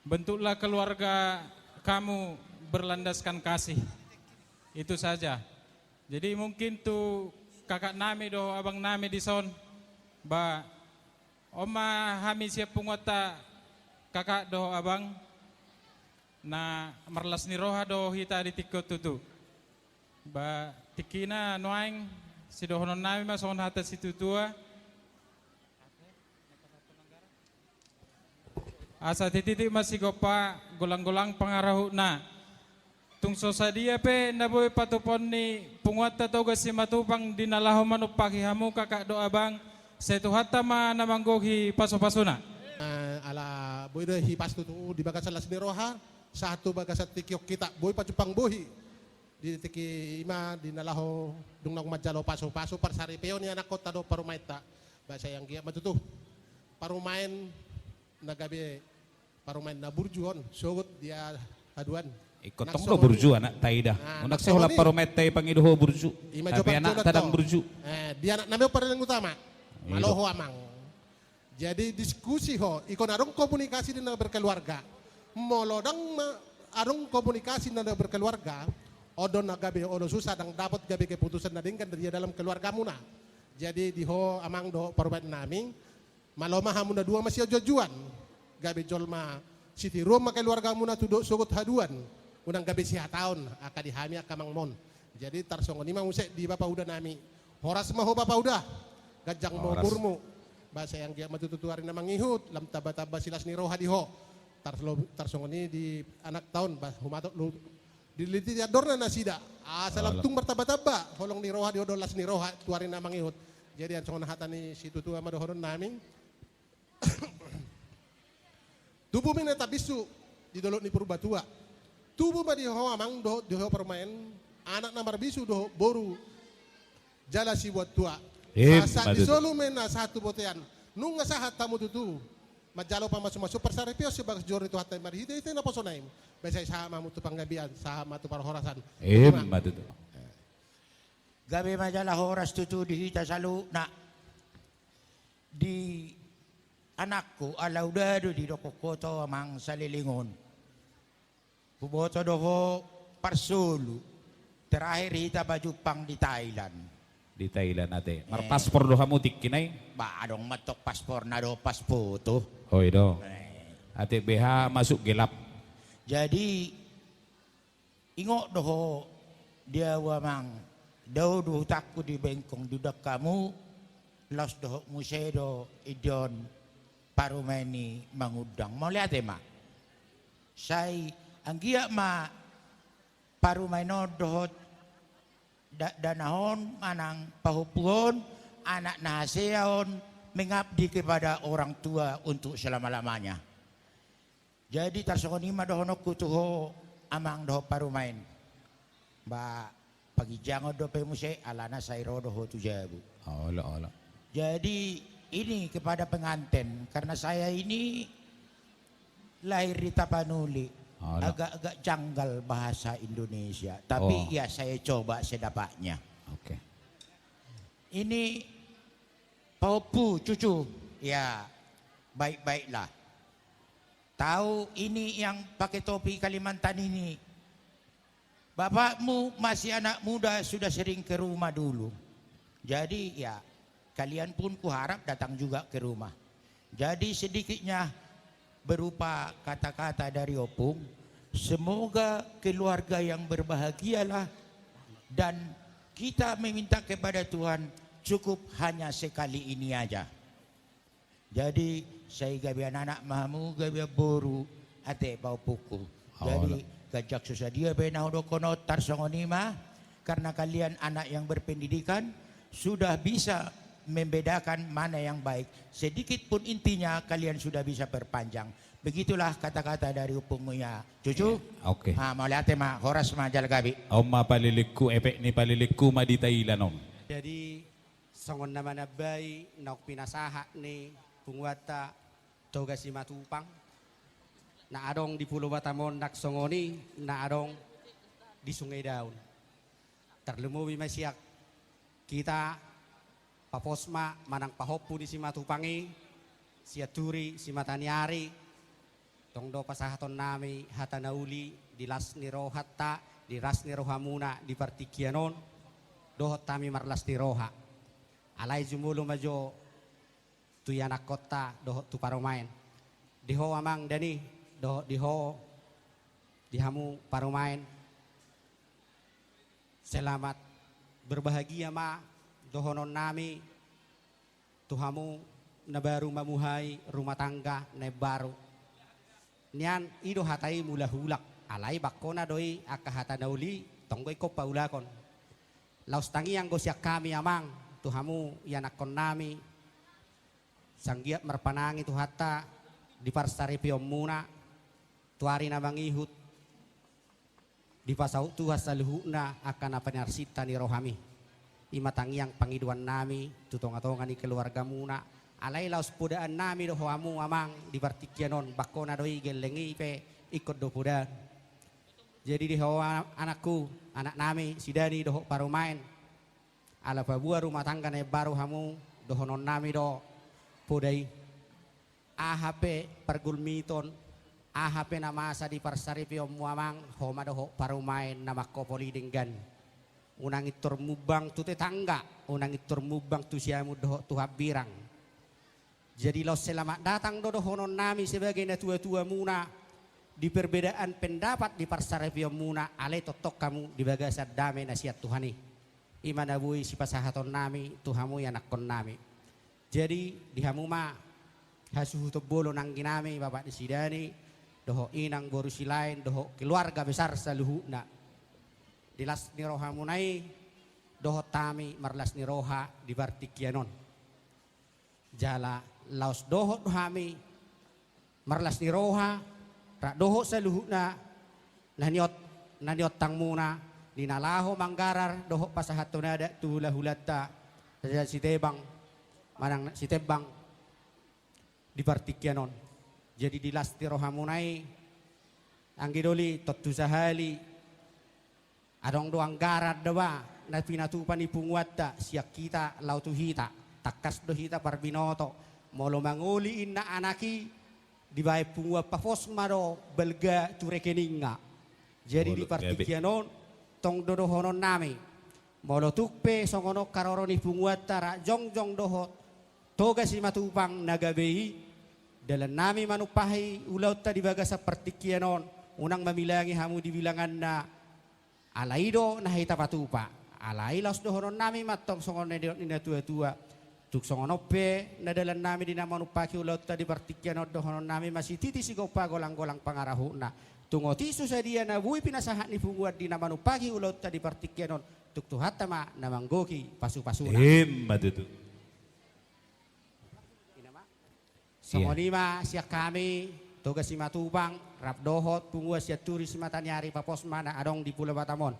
bentuklah keluarga kamu berlandaskan kasih. Itu saja. Jadi mungkin tuh kakak nami do abang nami di son, ba oma hami siap punguata kakak do abang na marlas ni roha do hita di tikot tutu. Ba tikina noaing si dohonon nami mason hata si tutua. Asa tititi masih gopa golang-golang pangarahu na tungso sa dia pe naboy patupon ni punguat toga si matupang dinalaho manupaki hamu kakak do abang setu hatta ma namanggohi paso-pasona. Ala boy do hipas tu di bagas salas ni roha satu bagas tikyok kita boy pacupang bohi di tiki ima dinalaho dungnong majalo paso-paso parsari peo ni anak kota do parumaita bahasa yang gia matutuh parumain nagabe parumain na burjuhon sogut dia haduan ikut tong burju anak taida unak sehola parumain tay pangidoho burju tapi anak tadang burju dia anak namanya paling utama maloho amang jadi diskusi ho ikon arong komunikasi di berkeluarga molodang arong komunikasi di berkeluarga odon nagabe odon susah dang dapat gabe keputusan nadingkan dari dalam keluarga muna jadi di ho amang do parumain nami maloma hamuna dua masih jojuan gabe jolma siti Roma keluarga muna tuduk sugut haduan unang gabe siha tahun aka dihami aka mangmon jadi tarsongo ni musek di bapa udah nami horas maho bapa udah gajang mau burmu bahasa yang dia matututuari na mangihut lam taba-taba silas ni roha diho tarsongo ni di anak tahun bah humatok lu diliti dorna nasida salam tung bertaba-taba holong ni roha diodolas ni roha tuari na mangihut jadi ansongo hata ni situ tua madohoron nami tubuh mina tabisu di dolok ni purbatua tubuh ma di ho amang do di ho permain anak namar bisu do boru jala si buat tua masa di solo mena satu botean nunga sahat tamu tutu majalo pa masuk persarepio sebagai jor itu hatai mari itu na posonaim besa sama mutu panggabian sama tu parhorasan matutu gabe majala horas tutu di hita salu na di anakku alaudado di dokokoto amang salilingon. Buboto doho parsulu. Terakhir hita baju pang di Thailand. Di Thailand ate. Mar paspor do hamu tikkinay? Ba adong matok paspor na do paspoto. Hoy do. Ate BH masuk gelap. Jadi ingok doho dia wamang daw do takku di bengkong dudak kamu los doho musedo idon parumeni mangudang mau lihat ma say anggia ma parumay no dohot danahon manang pahupuhon anak nahaseon mengabdi kepada orang tua untuk selama-lamanya jadi tarsonima dohonok kutuho amang doho parumain ba pagi jangan do pemuse alana sayro doho tujabu ola jadi ini kepada pengantin karena saya ini lahir di Tapanuli agak-agak janggal bahasa Indonesia tapi ya saya coba sedapatnya. Oke. Ini Paupu cucu ya baik-baiklah tahu ini yang pakai topi Kalimantan ini bapakmu masih anak muda sudah sering ke rumah dulu jadi ya kalian pun kuharap datang juga ke rumah. Jadi sedikitnya berupa kata-kata dari Opung. Semoga keluarga yang berbahagialah dan kita meminta kepada Tuhan cukup hanya sekali ini aja. Jadi saya gabi anak mahamu gabi boru ate bau puku. Jadi gajak susah dia benau dokono tarsongonima karena kalian anak yang berpendidikan sudah bisa membedakan mana yang baik. Sedikit pun intinya kalian sudah bisa perpanjang. Begitulah kata-kata dari upungnya. Cucu? Oke. Mau lihat ma horas majal gabi. Oma paliliku epek ni paliliku ma di Thailand om. Jadi songon nama nabay nauk pinasaha ni pungwata toga si matupang na adong di Pulau Batamon nak songoni na adong di Sungai Daun. Terlumuwi masyak kita Paposma manang pahopu di Simatupangi, siaturi, Simataniari, Tongdo pasahaton nami hatanauli dilas ni rohatta diras ni rohamuna di partikianon dohot tami marlas ni roha alai jumulo majo tuyanak kota dohot tu paromain diho amang dani dohot diho dihamu paromain selamat berbahagia ma dohonon nami tuhamu na baru mamuhay rumah tangga na baru nian ido hatai mula hulak alai bakona doi akahata nauli tonggoy ko paulakon laus tangi yang gosyak kami amang tuhamu yanakon nami sanggiat merpanangi tuhata di parsari piom muna tuari na mangihut di pasau tuha saluhuna akan apa narsita ni rohami imatangi yang pangiduan nami tutonga-tonga ni keluarga muna alai laus pudaan nami doho amu amang di partikianon bakona doi gelengi pe ikut do pudaan jadi diho anakku anak nami sidani doho parumain ala babua rumah tangga ne baru hamu doho non nami do pudai AHP pergulmiton AHP nama asa di parsari piom amang homa doho parumain nama kopoli denggan unang itur mubang tu tetangga unang itur mubang tu siamu doho tu habirang jadi lo selamat datang dodo honon nami sebagai tua-tua muna di perbedaan pendapat di parsarevio muna ale totok kamu di bagasa damai nasihat Tuhani imana bui si pasahaton nami tuhamu ya nakon nami jadi dihamu ma hasuhu tebolo nanggi nami bapak disidani doho inang borusi lain doho keluarga besar saluhuna dilas niroha munai doho tami marlas niroha di bartikianon jala laos dohot hami marlas ni roha rak dohot saluhuna naniot tang muna dinalaho manggarar dohot pasahaton ada tulah hulata saja si tebang manang si tebang di partikianon jadi dilas ti roha munai anggidoli totu sahali adong doang garar dewa na pinatupan ipungwata siak kita lautuhita takas dohita parbinoto molo manguli inna anaki di bae pungwa pafos maro belga tu rekeninga jadi di partikianon tong dodo honon nami molo tukpe songono karoroni pungwa tara jong doho toga si matupang nagabei dalam nami manupahi ulaut ta di bagasa partikianon unang mamilangi hamu di bilangan na alaido na hita patupa alai laos dohonon nami matong songono nina tua-tua tuk songonope nadalan nami di nama nupaki ulaut tadi partikian dohonon nami masih titi si gopa golang-golang pangarahuna tungo tisu sadia na bui pinasahat ni funguat di nama nupaki ulaut tadi partikian tuk tuhata ma namang goki pasu-pasuna matutu songonima siak kami toga si matubang rap dohot pungua siat turis matanyari papos mana adong di Pulau Batamon